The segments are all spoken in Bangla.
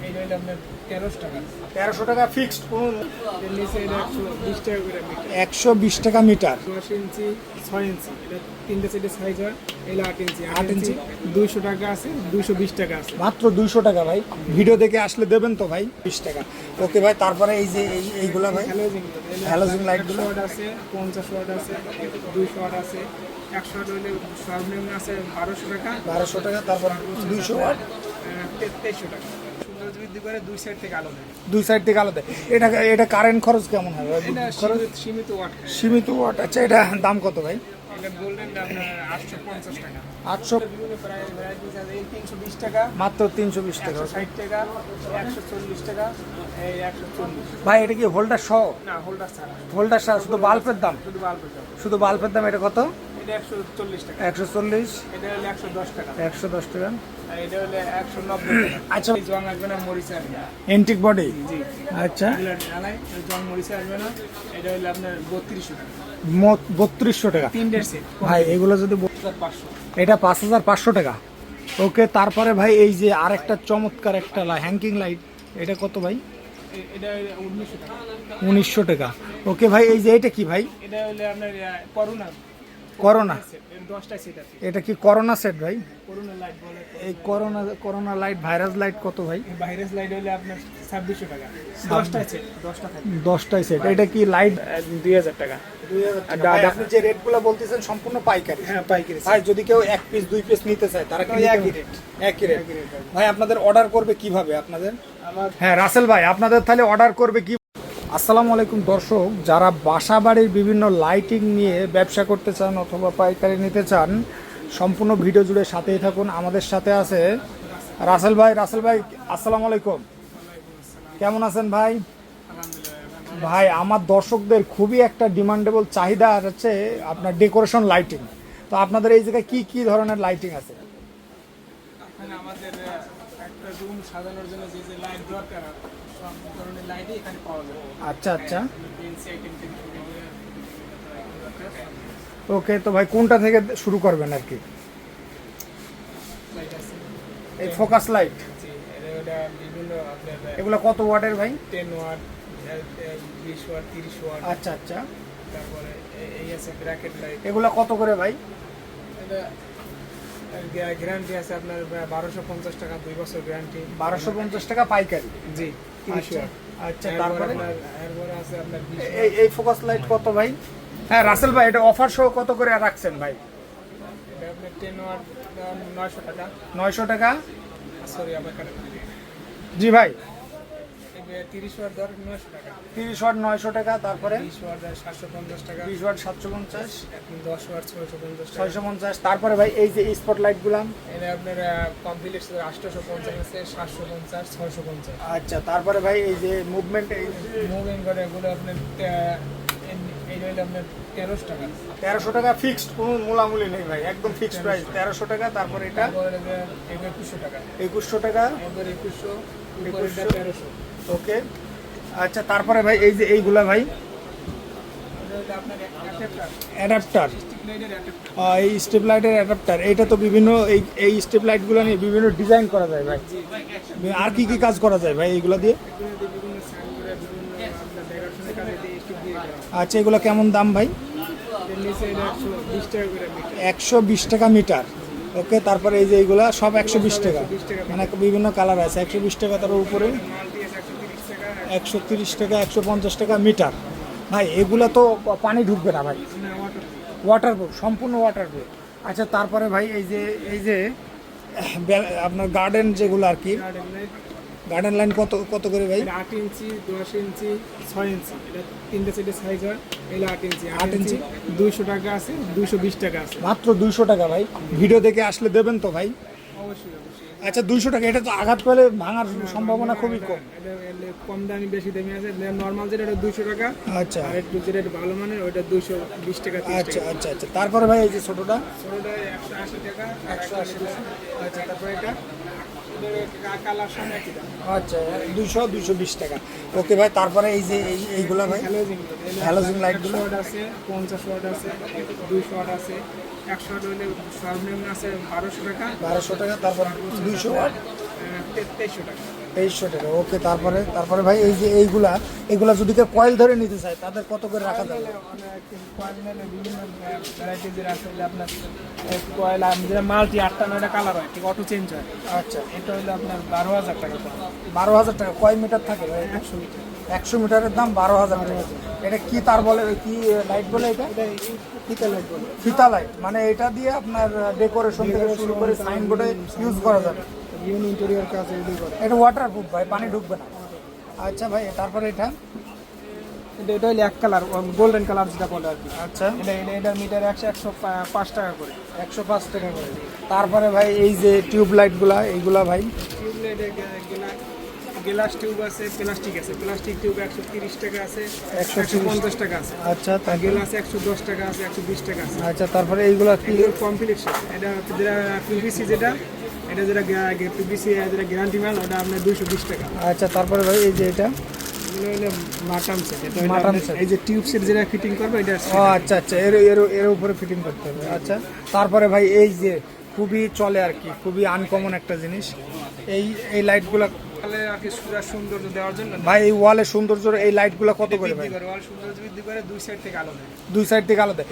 এই হইলে আপনার 1300 টাকা। 1300 টাকা ফিক্সড। কোন এর নিচে এটা 120 টাকা করে মিটার। 120 টাকা মিটার। 10 ইঞ্চি 6 ইঞ্চি এটা তিনটে সেটে সাইজ হয়। এই 8 ইঞ্চি 8 ইঞ্চি 200 টাকা আছে, 220 টাকা আছে। মাত্র 200 টাকা ভাই। ভিডিও দেখে আসলে দেবেন তো ভাই 20 টাকা। ওকে ভাই, তারপরে এই যে এইগুলা ভাই হ্যালোজিন লাইটগুলো ওয়াট আছে, 50 ওয়াট আছে, 200 ওয়াট আছে, 100 ওয়াট হলে সর্বনিম্ন আছে 1200 টাকা। 1200 টাকা, তারপর 200 ওয়াট 2300 টাকা। সৌন্দর্য বৃদ্ধি করে দুই সাইড থেকে আলো দেয়। দুই সাইড থেকে আলাদা। এটা কারেন্ট খরচ কেমন হয় ভাই? এটা সীমিত ওয়াট খায়। সীমিত ওয়াট। আচ্ছা, এটা দাম কত ভাই? এটা গোল্ডেন আপনার 850 টাকা। 800 বিভিন্ন প্রাইস ভ্যারাইটিস আছে। এই 320 টাকা, মাত্র 320 টাকা। 160 টাকা, 140 টাকা, এই 140। ভাই এটা কি হোল্ডার সহ? না, হোল্ডার ছাড়া, হোল্ডার সহ শুধু বাল্বের দাম? শুধু বাল্বের দাম। শুধু বাল্বের দাম এটা কত? এটা 140 টাকা। 140। এটা হলে 110 টাকা। 110 টাকা। আর এটা হলে 190 টাকা। আচ্ছা, এই জং আসবে না, মরিচা আসবে না। Antique body. জি, আচ্ছা, এগুলা ঢালাই, এই জং মরিচা আসবে না। এটা হলে আপনার 3200 টাকা। 3200 টাকা। তিনটের সেট ভাই এগুলো যদি 500। এটা 5500 টাকা। ওকে, তারপরে ভাই এই যে আরেকটা চমৎকার একটা হ্যাঙ্কিং লাইট, এটা কত ভাই? এটা 1900 টাকা। 1900 টাকা। ওকে ভাই, এই যে এটা কি ভাই? এটা হলে আপনার করোনা করোনা। সেট, এর 10টা সেট আছে। এটা কি করোনা সেট ভাই? করোনা লাইট বলে। এই করোনা লাইট, ভাইরাস লাইট কত ভাই? ভাইরাস লাইট হলে আপনার 2600 টাকা। 10টা সেট, 10টা থাকে। 10টাই সেট। এটা কি লাইট? 2000 টাকা। 2000 টাকা। ভাই, আপনি যে রেটগুলো বলতেছেন সম্পূর্ণ পাইকারি? হ্যাঁ, পাইকারি। ভাই যদি কেউ 1 পিস 2 পিস নিতে চায় তারা কি একই রেট। একই রেট? ভাই আপনাদের অর্ডার করবে কিভাবে আপনাদের? আমার হ্যাঁ রাসেল ভাই, আপনাদের তাহলে অর্ডার করবে কি? আসসালামু আলাইকুম দর্শক, যারা বাসা বাড়ির বিভিন্ন লাইটিং নিয়ে ব্যবসা করতে চান অথবা পাইকারি নিতে চান, সম্পূর্ণ ভিডিও জুড়ে সাথেই থাকুন। আমাদের সাথে আছে রাসেল ভাই। রাসেল ভাই আসসালামু আলাইকুম, কেমন আছেন ভাই? ভাই আমার দর্শকদের খুবই একটা ডিমান্ডেবল চাহিদা হচ্ছে আপনার ডেকোরেশন লাইটিং। তো আপনাদের এই জায়গায় কি কি ধরনের লাইটিং আছে? এখানে আমাদের একটা রুম সাজানোর জন্য যে যে লাইট দরকার, সব ধরনের লাইটই এখানে পাওয়া যাবে। আচ্ছা আচ্ছা, পেন্সি আইটেম থেকে শুরু করে ওকে। তো ভাই কোনটা থেকে শুরু করবেন আর কি? লাইট আছে। এই ফোকাস লাইট, জি, এটা বিভিন্ন আপনার এগুলো কত ওয়াটের ভাই? 10 ওয়াট, 20 ওয়াট, 30 ওয়াট। আচ্ছা আচ্ছা, তারপরে এই আছে ব্র্যাকেট লাইট। এগুলো কত করে ভাই? এটা গ্যারান্টি আছে আপনার 1250 টাকা, 2 বছর গ্যারান্টি। 1250 টাকা পাইকারি? জি, 30 আচ্ছা ওয়াট। আচ্ছা, তারপরে এরপরে আছে আপনার 20 এই ফোকাস লাইট কত ভাই? হ্যাঁ রাসেল ভাই, এটা অফার সহ কত করে রাখছেন ভাই? এটা আপনার 10 ওয়াট 900 টাকা। 900 টাকা। সরি, আমার কাছে জি ভাই, 30 ওয়াট ধর 900 টাকা। 30 ওয়াট 900 টাকা। তারপরে 20 ওয়াট 750 টাকা। 20 ওয়াট 750, 10 ওয়াট 650 টাকা। 650। তারপরে ভাই এই যে স্পট লাইট গুলা, এটা আপনার কমপ্লিট 850 আছে, 750, 650। আচ্ছা। তারপরে ভাই এই যে মুভমেন্ট, এই মুভিং করে এগুলো আপনার এই হইলে আপনার 1300 টাকা। 1300 টাকা ফিক্সড, কোনো মূলামূলি নেই ভাই, একদম ফিক্সড প্রাইস 1300 টাকা। তারপরে এটা তারপরে 2100 টাকা। 2100 টাকা। এবার 2100, উপরে 1300। ওকে আচ্ছা। তারপরে ভাই এই যে এইগুলা ভাই এটা হলো আপনার অ্যাডাপ্টার, অ্যাডাপ্টার, স্টিক লাইটের অ্যাডাপ্টার। এই স্টেপ লাইটের অ্যাডাপ্টার। এইটা তো বিভিন্ন এই স্টেপ লাইটগুলো নিয়ে বিভিন্ন ডিজাইন করা যায় ভাই। আর কি কি কাজ করা যায় ভাই এইগুলা দিয়ে? বিভিন্ন সাইন করে বিভিন্ন আপনার ডেকোরেশনের কাজে দিয়ে স্টিক দিয়ে করা। আচ্ছা, এগুলো কেমন দাম ভাই? এর নিচে এটা 120 টাকা করে মিটার। 120 টাকা মিটার। ওকে, তারপরে এই যে এইগুলা সব 120 টাকা, 120 টাকা। মানে বিভিন্ন কালার আছে। 120 টাকা, তার উপরে মাল্টি আছে 130 টাকা। 130 টাকা, 150 টাকা মিটার। ভাই এগুলা তো পানি ঢুকবে না ভাই? না, ওয়াটার। ওয়াটারপ্রুফ, সম্পূর্ণ ওয়াটারপ্রুফ। আচ্ছা, তারপরে ভাই এই যে আপনার গার্ডেন যেগুলো আর কি, গার্ডেন লাইট। গার্ডেন লাইন কত কত করে ভাই? এটা 8 ইঞ্চি, 10 ইঞ্চি, 6 ইঞ্চি। এটা তিনটে সেটের সাইজ হয়। এটা 8 ইঞ্চি। 8 ইঞ্চি 200 টাকা আছে, 220 টাকা আছে। মাত্র 200 টাকা ভাই। ভিডিও দেখে আসলে দেবেন তো ভাই? অবশ্যই অবশ্যই। আচ্ছা, 200 টাকা। এটা তো আঘাত পেলে ভাঙার সম্ভাবনা খুবই কম। এটা কম দামি বেশি দামি আছে। নর্মাল যেটা ওটা 200 টাকা। আচ্ছা আর একটু যেটা ভালো মানের ওটা 220 টাকা, 30 আচ্ছা টাকা। আচ্ছা আচ্ছা। তারপরে ভাই এই যে ছোটটা, ছোটটা 180 টাকা। 180 টাকা। আচ্ছা, তারপরে এটা কালার সামনে একই দাম। আচ্ছা 220 টাকা। ওকে ভাই, তারপরে এই যে এইগুলা ভাই হ্যালোজিন লাইটগুলো, 100 ওয়াট আছে, 50 ওয়াট আছে, 200 ওয়াট আছে। 100 ওয়াট হলে সর্বনিম্ন আছে 1200 টাকা। 1200 টাকা। তারপর 200 ওয়াট 2300 টাকা। 2300 টাকা। ওকে, তারপরে তারপরে ভাই এই যে এইগুলা যদি কেউ কয়েল ধরে নিতে চায় তাদের কত করে রাখা যাবে? কয়েল নিলে বিভিন্ন ভ্যারাইটিজের আছে হলে আপনার কয়েল যেটা মাল্টি 8টা 9টা কালার হয়, ঠিক অটো চেঞ্জ হয়। আচ্ছা, এটা হলো আপনার 12,000 টাকা পড়বে। 12,000 টাকা। কয় মিটার থাকে ভাই? 100 মিটার। 100 মিটারের দাম 12,000 টাকা। এটা কি তার বলে, কি লাইট বলে এটা? এটা ফিতা লাইট বলে। ফিতা লাইট, মানে এটা দিয়ে আপনার ডেকোরেশন থেকে শুরু করে সাইনবোর্ডে ইউজ করা যাবে। বিভিন্ন ইন্টেরিয়র কাজ এগুলো করে। এটা ওয়াটারপ্রুফ ভাই, পানি ঢুকবে না। আচ্ছা ভাই, তারপরে এটা? এটা হলো এক কালার, গোল্ডেন কালার যেটা বলে আর কি। আচ্ছা, এটার মিটার 105 টাকা করে। 105 টাকা করে। তারপরে ভাই এই যে টিউব লাইটগুলা, এইগুলা ভাই? টিউবলাইটে গ্লাস টিউব আছে, প্লাস্টিক আছে। প্লাস্টিক টিউব 130 টাকা আছে, 150 টাকা আছে। আচ্ছা, তার গ্লাস 110 টাকা আছে, 120 টাকা আছে। আচ্ছা, তারপরে এইগুলা কি? কমপ্লিট এটা যেটা পিভিসি, এটা যেটা পিভিসি যেটা গ্যারান্টি মাল, ওটা আপনার 220 টাকা। আচ্ছা, তারপরে ভাই এই যে এটা? এগুলো হলো মাটাম সেট। এটা মাটাম আপনার set। এই যে টিউব সেট যেটা ফিটিং করবে এটা। ও আচ্ছা আচ্ছা, এর উপরে ফিটিং করতে হবে। আচ্ছা, তারপরে ভাই এই যে খুবই চলে আর কি, খুবই আনকমন একটা জিনিস, এই লাইটগুলা তাহলে আর কি পুরো সৌন্দর্য দেওয়ার জন্য ভাই, এই ওয়ালে সৌন্দর্য, এই লাইটগুলা কত করে ভাই? বৃদ্ধি করে, ওয়াল সৌন্দর্য বৃদ্ধি করে, দুই সাইড থেকে আলো দেয়। দুই সাইড থেকে আলাদা।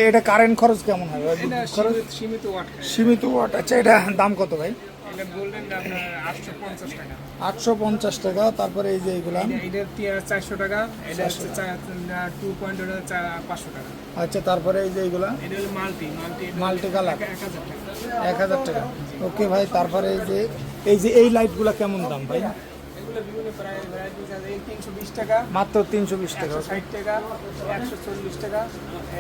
এটা কারেন্ট খরচ কেমন হয় ভাই? এটা সীমিত ওয়াট খায়। সীমিত ওয়াট। আচ্ছা, এটা দাম কত ভাই? এটা গোল্ডেন আপনার 850 টাকা। 850 টাকা। তারপরে এই যে এইগুলা? এটা 400 টাকা। এটা হচ্ছে 2 পয়েন্ট 500 টাকা। আচ্ছা, তারপরে এই যে এইগুলা? এটা হলো মাল্টি কালার, 1000 টাকা। 1000 টাকা। ওকে ভাই, তারপরে এই লাইটগুলা কেমন দাম ভাই? এগুলো বিভিন্ন ভ্যারাইটিস আছে। এই 320 টাকা, মাত্র 320 টাকা। 160 টাকা, 140 টাকা,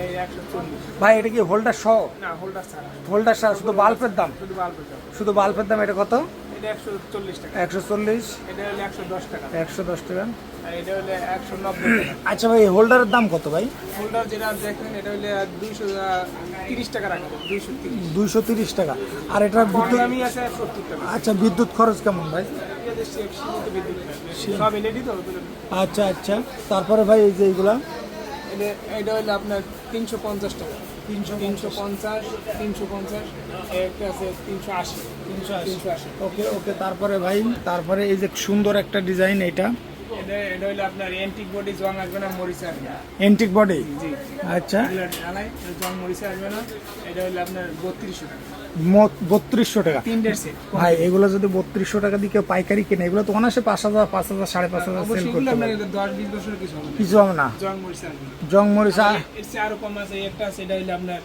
এই 140। ভাই এটা কি হোল্ডার সহ? না, হোল্ডার ছাড়া, হোল্ডার সহ শুধু বাল্বের দাম? শুধু বাল্বের দাম। শুধু বাল্বের দাম। এটা কত? এটা 140 টাকা। 140। এটা হলো 110 টাকা। 110 টাকা। আর এটা হলো 190 টাকা। আচ্ছা ভাই, হোল্ডারের দাম কত ভাই? হোল্ডার যেটা দেখেন এটা হলো 230 টাকা রাখা যাবে। 230। 230 টাকা। আর এটা বিদ্যুৎ? দামি আছে 70 টাকা। আচ্ছা, বিদ্যুৎ খরচ কেমন ভাই? এটা সীমিত বিদ্যুৎ নেয়। সব এলইডি তো। আচ্ছা আচ্ছা, তারপরে ভাই এই যে এইগুলা? এটা হলো আপনার 350 টাকা। 350, 350, একটা আছে 380। 380। ওকে ওকে, তারপরে ভাই, তারপরে এই যে সুন্দর একটা ডিজাইন, এটা? এটা হলো আপনার এন্টিক বডি, জং আসবে না, মরিচা আসবে না। Antique body? জি। আচ্ছা, এগুলো ঢালাই, জং মরিচা আসবে না। এটা হলো আপনার 3200 টাকা। 3200 টাকা। 3 সেট। ভাই এগুলো যদি 3200 টাকা দিয়ে কেউ পাইকারি কিনে, এগুলো তো অনায়াসে 5000, 5000, 5500 সেল অবশ্যই এগুলো করতে আপনার পারে। 10-20 বছরের কিছু হবে না। কিছু হবে না। জং মরিচা আসবে না। জং মরিচা এর চেয়ে আরো কম আছে। একটা আছে, এটা হলো আপনার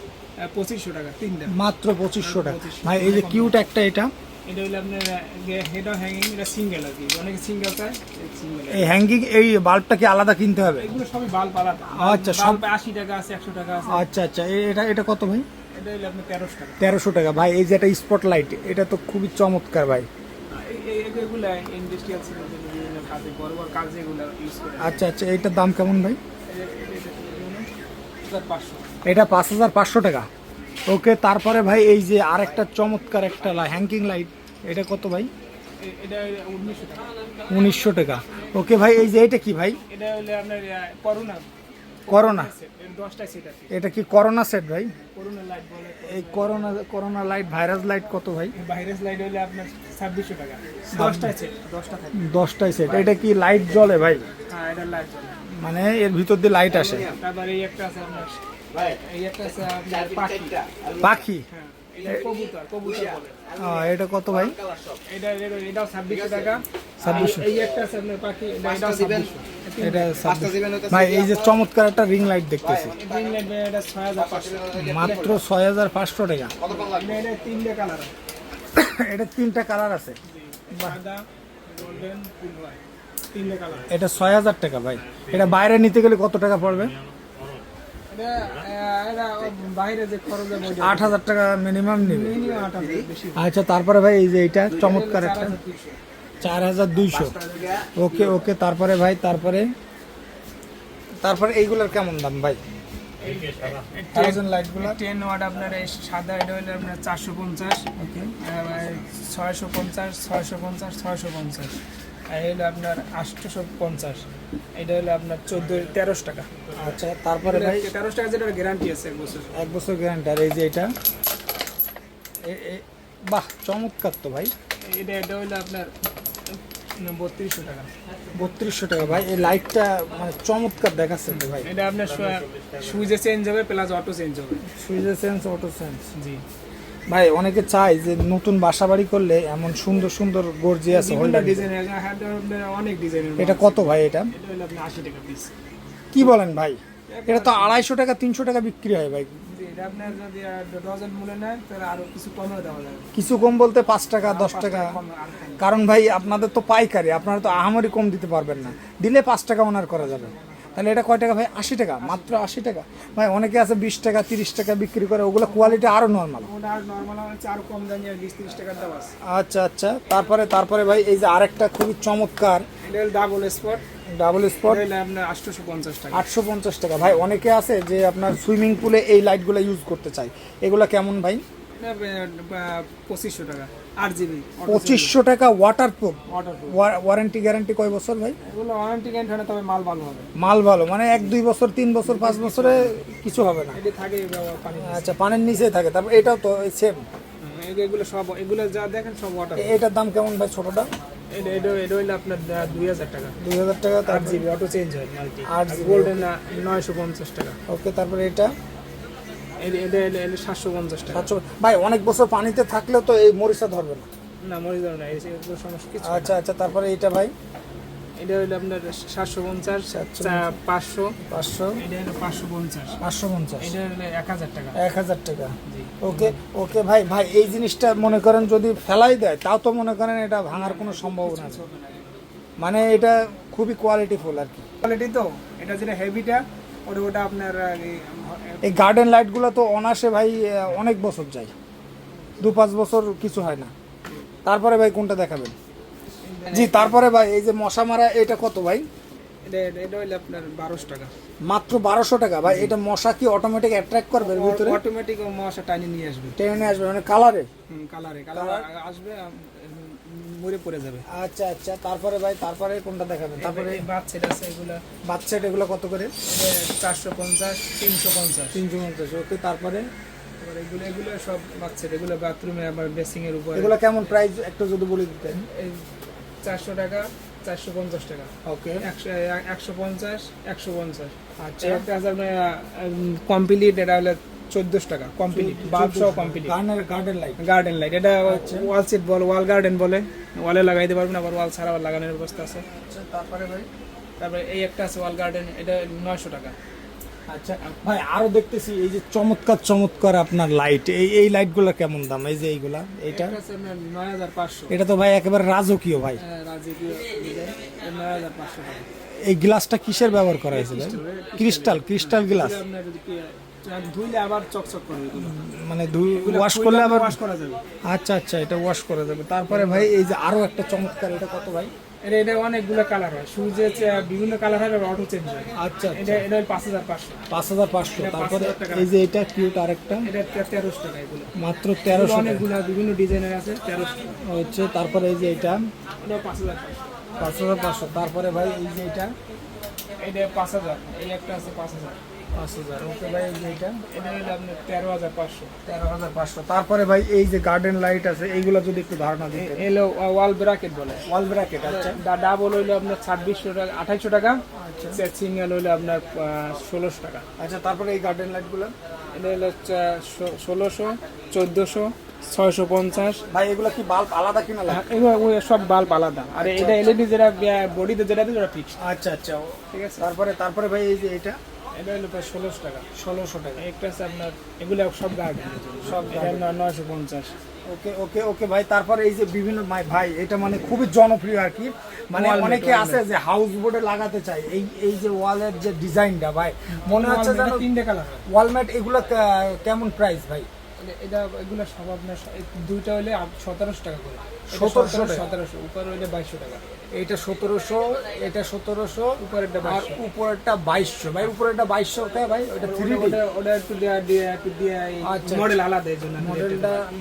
2500 টাকা। তিনটা মাত্র 2500 টাকা। ভাই এই যে কিউট একটা, এটা? এটা হলো আপনার হেড হ্যাঙ্গিং, এটা সিঙ্গেল আর কি। অনেকে সিঙ্গেল চায়, সিঙ্গেল। এই হ্যাঙ্গিং, এই বাল্বটা কি আলাদা কিনতে হবে? এগুলো সবই বাল্ব আলাদা। আচ্ছা, সব 80 টাকা আছে, 100 টাকা আছে। আচ্ছা আচ্ছা, এটা কত ভাই? এটা হলো আপনার 1300 টাকা। 1300 টাকা। ভাই এই যে একটা স্পট লাইট, এটা তো খুবই চমৎকার ভাই। এগুলো ইন্ডাস্ট্রিয়াল সিলের জন্য বিভিন্ন কাজে, বড় বড় কাজে এগুলো ইউজ করে। আচ্ছা আচ্ছা, এইটার দাম কেমন ভাই? 500। এটা 5500 টাকা। ওকে, তারপরে ভাই এই যে আরেকটা চমৎকার একটা হ্যাঙ্গিং লাইট, এটা কত ভাই? এটা 1900 টাকা। 1900 টাকা। ওকে ভাই, এই যে এটা কি ভাই? এটা হলো আপনার করোনা। করোনা? এর 10টা সেট আছে। এটা কি করোনা সেট ভাই? করোনা লাইট বলে। এই করোনা লাইট, ভাইরাস লাইট কত ভাই? ভাইরাস লাইট হলে আপনার 2600 টাকা। 10টা সেট, 10টা থাকে। 10টাই সেট। এটা কি লাইট জ্বলে ভাই? হ্যাঁ, এটা লাইট জ্বলে। মানে এর ভিতর দিয়ে লাইট আসে? তারপরে এই একটা আছে আপনার, এই একটা আছে আপনার পাখি। পাখি? হ্যাঁ, এটা কবুতর বলে। এটা কত ভাই? এটাও 2600 টাকা। 2600। এই একটা আছে আপনার পাখি, এটাও 2600। এটা 2600। ভাই এই যে চমৎকার একটা রিং লাইট দেখতেছি, রিং লাইট এটা 6500। মাত্র 6500 টাকা। এটা 3টা কালার আছে। এটা 3টা কালার আছে? সাদা, গোল্ডেন, ফুল হোয়াইট, 3টা কালার। এটা 6000 টাকা ভাই। এটা বাইরে নিতে গেলে কত টাকা পড়বে? এটা বাইরে যে খরচ হবে 8000 টাকা মিনিমাম নেবে। মিনিমাম 8000 বেশি। আচ্ছা, তারপরে ভাই এই যে এটা চমৎকার একটা 4200। ওকে ওকে, তারপরে ভাই, তারপরে এইগুলোর কেমন দাম ভাই? লাইটগুলো 10 ওয়াট আপনার এই সাদা, এটা হলো আপনার 450। ওকে, 650, 650, 650। আর এই হলো আপনার 850। এটা হলো আপনার 1300 টাকা। আচ্ছা, তারপরে ভাই 1300 টাকা, যেটা গ্যারান্টি আছে 1 বছর। 1 বছর গ্যারান্টি। আর এই যে এটা, বাহ চমৎকার তো ভাই। এটা এটা হলো আপনার 3200 টাকা। 3200 টাকা ভাই। এই লাইটটা মানে চমৎকার দেখাচ্ছে তো ভাই। এটা আপনার সুইচে চেঞ্জ হবে প্লাস অটো চেঞ্জ হবে। সুইজে সেন্স, অটো সেন্স। জি ভাই অনেকে চায় যে নতুন বাসা বাড়ি করলে এমন সুন্দর সুন্দর গর্জিয়াস হোল্ডার ডিজাইন অনেক ডিজাইন। এটা কত ভাই এটা? এটা হলো আপনার 80 টাকা পিস। কি বলেন ভাই? এটা তো 250 টাকা 300 টাকা বিক্রি হয় ভাই। জি এটা আপনার যদি ডজন মূল্য নেন তাহলে আরো কিছু কমে দেওয়া যাবে। কিছু কম বলতে 5 টাকা 10 টাকা। কম আর কম। কারণ ভাই আপনাদের তো পাইকারি, আপনারা তো আহামরি কম দিতে পারবেন না। দিলে 5 টাকা অনার করা যাবে। তাহলে এটা কয় টাকা ভাই? 80 টাকা, মাত্র 80 টাকা। ভাই অনেকে আছে 20 টাকা 30 টাকা বিক্রি করে, ওগুলো কোয়ালিটি আরো নরমাল। ওটা আর নরমাল হচ্ছে আরো কম দামি, আর 20-30 টাকার দাম আছে। আচ্ছা আচ্ছা, তারপরে ভাই এই যে আরেকটা খুবই চমৎকার এটা হলো ডাবল স্পট। ডাবল স্পট, এটা হলো আপনার 850 টাকা। 850 টাকা। ভাই অনেকে আছে যে আপনার সুইমিং পুলে এই লাইটগুলো ইউজ করতে চায়, এগুলো কেমন ভাই? 2500 টাকা 8 GB। 2500 টাকা ওয়াটারপ্রুফ। ওয়াটারপ্রুফ। ওয়ারেন্টি গ্যারান্টি কয় বছর ভাই? এগুলো ওয়ারেন্টি গ্যারান্টি হয় না, তবে মাল ভালো হবে। মাল ভালো মানে 1-2 বছর 3 বছর 5 বছরে কিছু হবে না। এটা থাকে পানি। আচ্ছা, পানির নিচেই থাকে। তারপর এটাও তো সেম। এগুলো সব, এগুলো যা দেখেন সব ওয়াটার। এটার দাম কেমন ভাই ছোটটা? এটা হলো আপনার 2000 টাকা। 2000 টাকা। 8 GB অটো চেঞ্জ হয় মাল্টি। 8 GB গোল্ডেন 950 টাকা। ওকে, তারপরে এটা এটা হলো 750 টাকা। 700। ভাই অনেক বছর পানিতে থাকলেও তো এই মরিচা ধরবে না। না মরিচ দাও না, এগুলো সমস্যা কিছু না। আচ্ছা আচ্ছা, তারপরে এটা ভাই? এটা হলো আপনার 750, 500। 500, এটা হলো 550। 550, এটা হলো 1000 টাকা। 1000 টাকা। জি। ওকে ওকে ভাই। ভাই এই জিনিসটা মনে করেন যদি ফেলাই দেয় তাও তো মনে করেন এটা ভাঙার কোনো সম্ভাবনা নেই, মানে এটা খুবই কোয়ালিটিফুল আর কি। কোয়ালিটি তো এটা যেটা হেভিটা ওটা আপনার এই গার্ডেন লাইটগুলো তো অনাসে ভাই অনেক বছর যায়, 2-5 বছর কিছু হয় না। তারপরে ভাই কোনটা দেখাবেন? জি, তারপরে ভাই এই যে মশা মারা, এটা কত ভাই? এটা হলো আপনার 1200 টাকা। মাত্র 1200 টাকা। ভাই এটা মশা কি অটোমেটিক অ্যাট্রাক্ট করবে এর ভিতরে? অটোমেটিক মশা টাইনে নিয়ে আসবে। টেনে আসবে মানে কালারে? কালারে আসবে, মরে পড়ে যাবে। আচ্ছা আচ্ছা, তারপরে ভাই তারপরে কোনটা দেখাবেন? তারপরে বাচ্চাটা আছে এগুলো। বাচ্চাটা এগুলো কত করে? 450, 350। 350। ওকে, তারপরে এবার এগুলো সব বাচ্চাটা, এগুলো বাথরুমে আবার বেসিং এর উপরে। এগুলো কেমন প্রাইস একটু যদি বলে দিতেন? এই 400 টাকা, 450 টাকা। ওকে, 150, 150। আচ্ছা। একটা আছে আপনার কমপ্লিট, এটা হলো 1400 টাকা কমপ্লিট, বাল্ব সহ complete. Garden light. Garden light, এটা ওয়াল সিট বলে, ওয়াল গার্ডেন বলে। ওয়ালে লাগাইতে পারবেন, আবার ওয়াল ছাড়া আবার লাগানোর ব্যবস্থা আছে। আচ্ছা, তারপরে ভাই? তারপরে এই একটা আছে ওয়াল গার্ডেন, এটা 900 টাকা। আচ্ছা ভাই, আরো দেখতেছি এই যে চমৎকার চমৎকার আপনার লাইট, এই লাইটগুলো কেমন দাম? এই যে এইগুলা, এইটা এটা আছে আপনার 9500। এটা তো ভাই একেবারে রাজকীয় ভাই। রাজকীয় ডিজাইন, 9500 টাকা। এই গ্লাসটা কিসের ব্যবহার করা হয়েছে ভাই? Crystal glass. এটা আপনার যদি ধুইলে আবার চকচক করবে, এগুলো মানে ওয়াশ করলে আবার ওয়াশ করা যাবে। আচ্ছা আচ্ছা, এটা ওয়াশ করা যাবে। তারপরে ভাই এই যে আরো একটা চমৎকার, এটা কত ভাই? এটা অনেকগুলো কালার হয়, সুইচে বিভিন্ন কালার হয়, অটো চেঞ্জ হয়। আচ্ছা, এটা 5500। 5500। তারপরে 5000 টাকা। এই যে এটা কিউট আরেকটা, এটা 1300 টাকা। এগুলো মাত্র 1300 টাকা অনেকগুলো বিভিন্ন ডিজাইনের আছে, 1300 হচ্ছে। তারপরে এই যে এটা এটা 5500। 5500। তারপরে ভাই এই যে এটা এটা 5000। এই একটা আছে 5000। 5000। ওকে ভাই, এই যে এটা এটা হলো আপনার 13500। 13500। তারপরে ভাই এই যে গার্ডেন লাইট আছে, এইগুলো যদি একটু ধারণা দিতেন। এলো ওয়াল ব্র্যাকেট বলে। ওয়াল ব্র্যাকেট। আচ্ছা ডাবল হইলো আপনার 2600 টাকা, 2800 টাকা। সিঙ্গেল হইলো আপনার 1600 টাকা। আচ্ছা, তারপরে এই গার্ডেন লাইটগুলো এটা হলো 1600, 1400, 650। ভাই এগুলো কি বাল্ব আলাদা কিনা লাগে? এগুলো ওই সব বাল্ব আলাদা, আর এটা এলইডি যেটা বডিতে যেটা আছে ওটা ফিক্সড। আচ্ছা আচ্ছা, ঠিক আছে। তারপরে ভাই এই যে এটা এটা হলো প্রায় 1600 টাকা। 1600 টাকা। একটা আছে আপনার, এগুলো সব গার্ডেন, সব এটা 950। ওকে ওকে ওকে ভাই। তারপরে এই যে বিভিন্ন ভাই এটা মানে খুবই জনপ্রিয় আর কি, মানে Wall অনেকে mate, আছে যে হাউস বোর্ডে লাগাতে চায় এই যে ওয়ালের যে ডিজাইনটা ভাই, মনে হচ্ছে যেন 3টে কালার। ওয়ালমেট। এগুলো কেমন প্রাইস ভাই? এগুলো সব আপনার দুইটা হলে 1700 টাকা করে। 1700 টাকা। 1700, উপরে হইলে 2200 টাকা। এইটা 1700, এটা 1700, উপরেরটা আর 2200। উপরেরটা 2200 ভাই। উপরেরটা 2200 টাকা ভাই। ওটা 3D ওটা একটু দিয়ে আচ্ছা। মডেল আলাদা, এই জন্য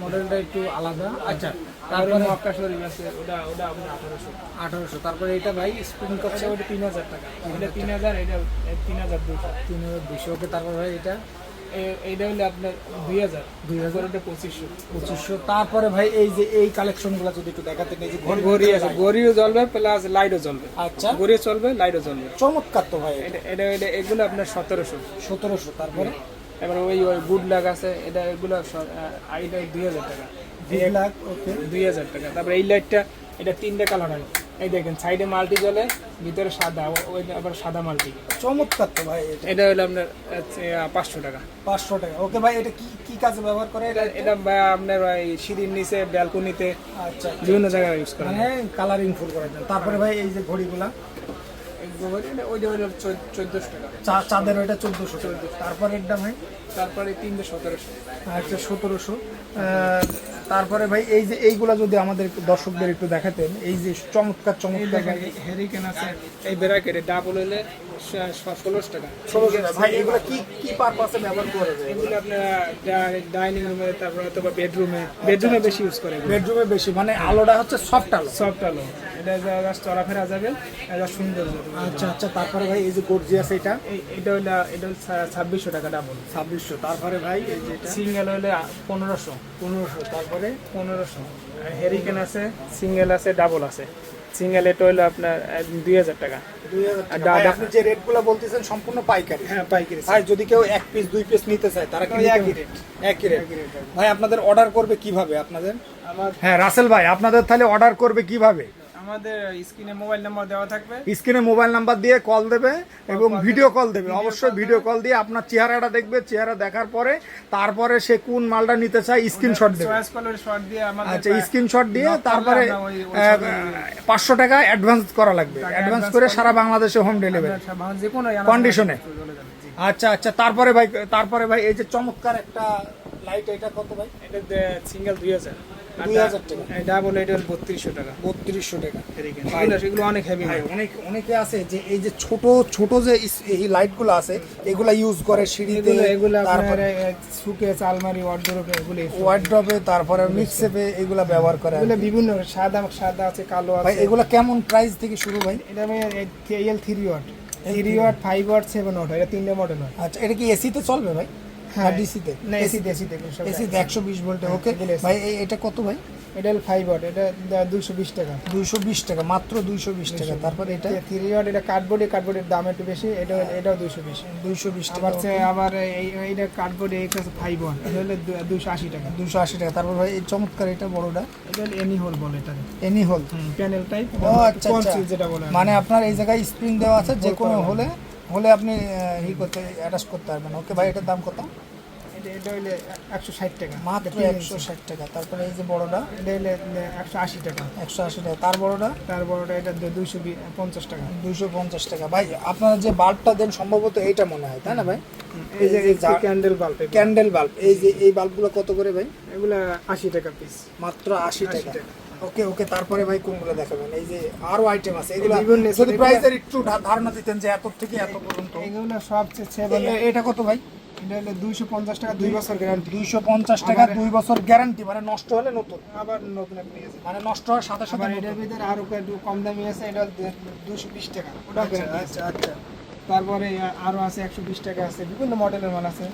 মডেলটা একটু আলাদা। আচ্ছা, তারপরে তারপরে মক্কা শরীফ আছে, ওটা আপনার 1800। 1800। তারপরে এটা ভাই স্প্রিং করছে, ওটা 3000 টাকা। এটা 3000, এটা 3200। 3200। ওকে, তারপর ভাই এটা এইটা হলো আপনার 2000 2000 এটা 2500। 2500। তারপরে ভাই এই যে এই কালেকশনগুলো যদি একটু দেখাতে এই যে ঘড়ি আছে, ঘড়িও জ্বলবে প্লাস লাইটও জ্বলবে। আচ্ছা, ঘড়ি চলবে, লাইটও জ্বলবে। চমৎকার তো ভাই। এটা এগুলো আপনার 1700। 1700। তারপরে এবার ওই গুড লাক আছে, এগুলো এটা 2000 টাকা। 2 লাখ। ওকে, 2000 টাকা। তারপরে এই লাইটটা, এটা 3টে কালার হয়। এই দেখেন সাইডে মাল্টি জ্বলে, ভিতরে সাদা, ওই আবার সাদা মাল্টি। চমৎকার তো ভাই। এটা হলো আপনার 500 টাকা। 500 টাকা। ওকে ভাই, এটা কি কি কাজে ব্যবহার করে? এটা আপনার ওই সিঁড়ির নিচে, ব্যালকনিতে, আচ্ছা, বিভিন্ন জায়গায় ইউজ করা মানে কালারিং ফুল করার জন্য। তারপরে ভাই এই যে ঘড়িগুলা, ওইটা হলো 1400 টাকা। চাঁদের ওইটা 1400। তারপরে এটা ভাই, তারপরে 3টে 1700। আচ্ছা, 1700। তারপরে ভাই এই যে এইগুলা যদি আমাদের দর্শকদের একটু দেখাতেন, এই যে চমৎকার চমৎকার ভাই। হেরিকেন আছে, এই ব্র্যাকেট ডাবল হলে 1600 টাকা। 1600 টাকা। ভাই এগুলা কি কি পারপাসে ব্যবহার করা যায়? এগুলো আপনার ডাইনিং রুমে, তারপরে অথবা বেডরুমে বেশি ইউজ করে। বেডরুমে বেশি, মানে আলোটা হচ্ছে সফট আলো। সফট আলো, এটা জাস্ট চলাফেরা যাবে, এটা সুন্দর। আচ্ছা আচ্ছা। তারপরে ভাই এই যে গর্জিয়াস, এটা এটা হলো 2600 টাকা ডাবল। 2600। তারপরে ভাই এই যে এটা সিঙ্গেল হলে 1500। 1500। তারপরে 1500। হেরিকেন আছে, সিঙ্গেল আছে, ডাবল আছে। সিঙ্গেল এটা হলো আপনার 2000 টাকা। 2000 টাকা। ভাই আপনি যে রেটগুলো বলতেছেন সম্পূর্ণ পাইকারি? হ্যাঁ, পাইকারি। ভাই যদি কেউ 1 পিস 2 পিস নিতে চায় তারা কি একই রেট? একই রেট। ভাই আপনাদের অর্ডার করবে কিভাবে আপনাদের? আমার হ্যাঁ রাসেল ভাই, আপনাদের তাহলে অর্ডার করবে কিভাবে? আমাদের স্ক্রিনে মোবাইল নাম্বার দেওয়া থাকবে। স্ক্রিনে মোবাইল নাম্বার দিয়ে কল দেবে এবং ভিডিও কল দেবে। অবশ্যই ভিডিও কল দিয়ে আপনার চেহারাটা দেখবে, চেহারা দেখার পরে তারপরে সে কোন মালটা নিতে চায় স্ক্রিনশট দেবে। চয়েস কলার শট দিয়ে আমাদের, আচ্ছা, স্ক্রিনশট দিয়ে knock করলে তারপরে আমরা ওই 500 টাকা অ্যাডভান্স করা লাগবে। অ্যাডভান্স করে সারা বাংলাদেশে হোম ডেলিভারি যে কোনো কন্ডিশনে। আচ্ছা আচ্ছা। তারপরে ভাই এই যে চমৎকার একটা লাইট, এটা কত ভাই? এটা সিঙ্গেল 2000। 2000 টাকা। ডাবল এটা 3200 টাকা। 3200 টাকা। এগুলো অনেক হেভি। ভাই অনেকে আছে যে এই যে ছোট ছোট যে এই লাইটগুলো আছে এগুলা ইউজ করে সিঁড়িতে, এগুলো তারপরে সুকেস, আলমারি, ওয়ার্ডরোবে, এগুলো ওয়ার্ড্রবে, তারপরে মিক্সেপে এগুলা ব্যবহার করে। এগুলো বিভিন্ন সাদা আছে, কালো ভাই আছে। এগুলা কেমন প্রাইস থেকে শুরু ভাই? এটা আমি KL 3 watt, 3 watt, 5 watt, 7 watt, এটা 3টে মডেল হয়। আচ্ছা, এটা কি এসিতে চলবে ভাই? হ্যাঁ, ডিসিতে? না এসিতে। এসিতে 120 ভোল্টে। ওকে এগুলো AC। ভাই এটা কত ভাই? এটা হলো 5 ওয়াট, এটা 220 টাকা। 220 টাকা, মাত্র 220 টাকা। তারপরে এটা 3 ওয়াট, এটা কার্ডবোর্ডের দাম একটু বেশি, এটাও 220। 220 টাকা। আবার এইটা কার্ডবোর্ড, এই 5 ওয়াট, এটা হলো 280 টাকা। 280 টাকা। তারপর ভাই এই চমৎকার এটা বড়টা, এটা হলো এনি হোল বলে, এটা এনি হোল প্যানেল টাইপ। ও আচ্ছা আচ্ছা, যেটা বলে মানে আপনার এই জায়গায় স্প্রিং দেওয়া আছে, যে কোনো হলে আপনি করতে অ্যাটাচ করতে পারবেন। ওকে ভাই, এটার দাম কত? এটা হলো 160 টাকা, মাত্র 160 টাকা। তারপরে এই যে বড়টা, এটা হলো 180 টাকা। 180 টাকা। তার বড়টা এটা 250 টাকা। 250 টাকা। ভাই আপনারা যে বাল্বটা দেন সম্ভবত এইটা মনে হয়, তাই না ভাই? এই যে ক্যান্ডেল বাল্ব, ক্যান্ডেল বাল্ব, এই যে এই বাল্বগুলো কত করে ভাই? এগুলা 80 টাকা পিস। মাত্র 80 টাকা। ওকে ওকে। তারপরে ভাই কোনগুলো দেখাবেন? এই যে আরো আইটেম আছে, এগুলো বিভিন্ন যদি প্রাইসের একটু ধারণা দিতেন যে এত থেকে এত পর্যন্ত। এগুলো সবচেয়ে এটা কত ভাই? এটা হলো 250 টাকা, 2 বছর গ্যারান্টি। 250 টাকা, 2 বছর গ্যারান্টি, মানে নষ্ট হলে নতুন। আবার নতুন একটা নিয়েছে, মানে নষ্ট হওয়ার সাথে সাথে আবার এটার ভিতরে আরো একটু কম দামি আছে, এটা 220 টাকা, ওটা আচ্ছা আচ্ছা। তারপরে আরো আছে 120 টাকা আছে, বিভিন্ন মডেলের মাল আছে।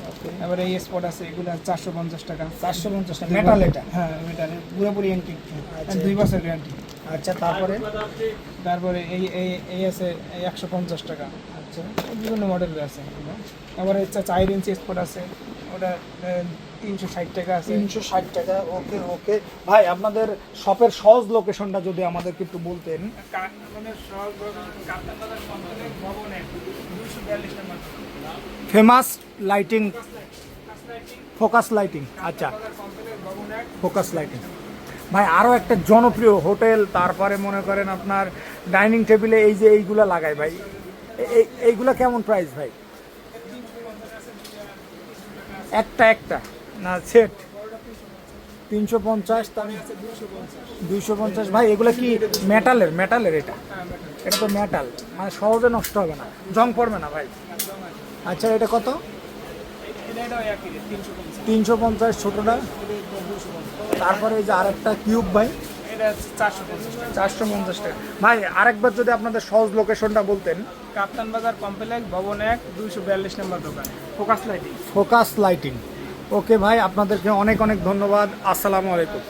এবারে এই স্পট আছে, এগুলো 450 টাকা। 450 টাকা মেটাল এটা? হ্যাঁ, মেটাল, পুরোপুরি অ্যান্টিক, 2 বছর গ্যারান্টি। আচ্ছা। তারপরে এই আছে 150 টাকা। আচ্ছা, বিভিন্ন মডেলের আছে। আবার 4 ইঞ্চি স্পট আছে, ওটা 360 টাকা আছে। 360 টাকা। ওকে ওকে। ভাই আপনাদের শপের সহজ লোকেশনটা যদি আমাদেরকে একটু বলতেন। Famous lighting, focus lighting. আচ্ছা, ফোকাস লাইটিং। ভাই আরও একটা জনপ্রিয় হোটেল, তারপরে মনে করেন আপনার ডাইনিং টেবিলে এই যে এইগুলা লাগায় ভাই, এইগুলা কেমন প্রাইস ভাই? একটা না সেট? 350। 250। ভাই এগুলা কি মেটালের? এটা তো মেটাল, মানে সহজে নষ্ট হবে না, জং পড়বে না ভাই? আচ্ছা, এটা কত? 350 ছোটটা। তারপরে এই যে আরেকটা কিউব ভাই, এটা হচ্ছে 450 টাকা। 450 টাকা। ভাই আরেকবার যদি আপনাদের সহজ লোকেশনটা বলতেন। কাপ্তান বাজার কমপ্লেক্স ভবন 1 242 নম্বর দোকান, focus lighting. Focus lighting. Okay ভাই, আপনাদেরকে অনেক অনেক ধন্যবাদ। আসসালামু আলাইকুম।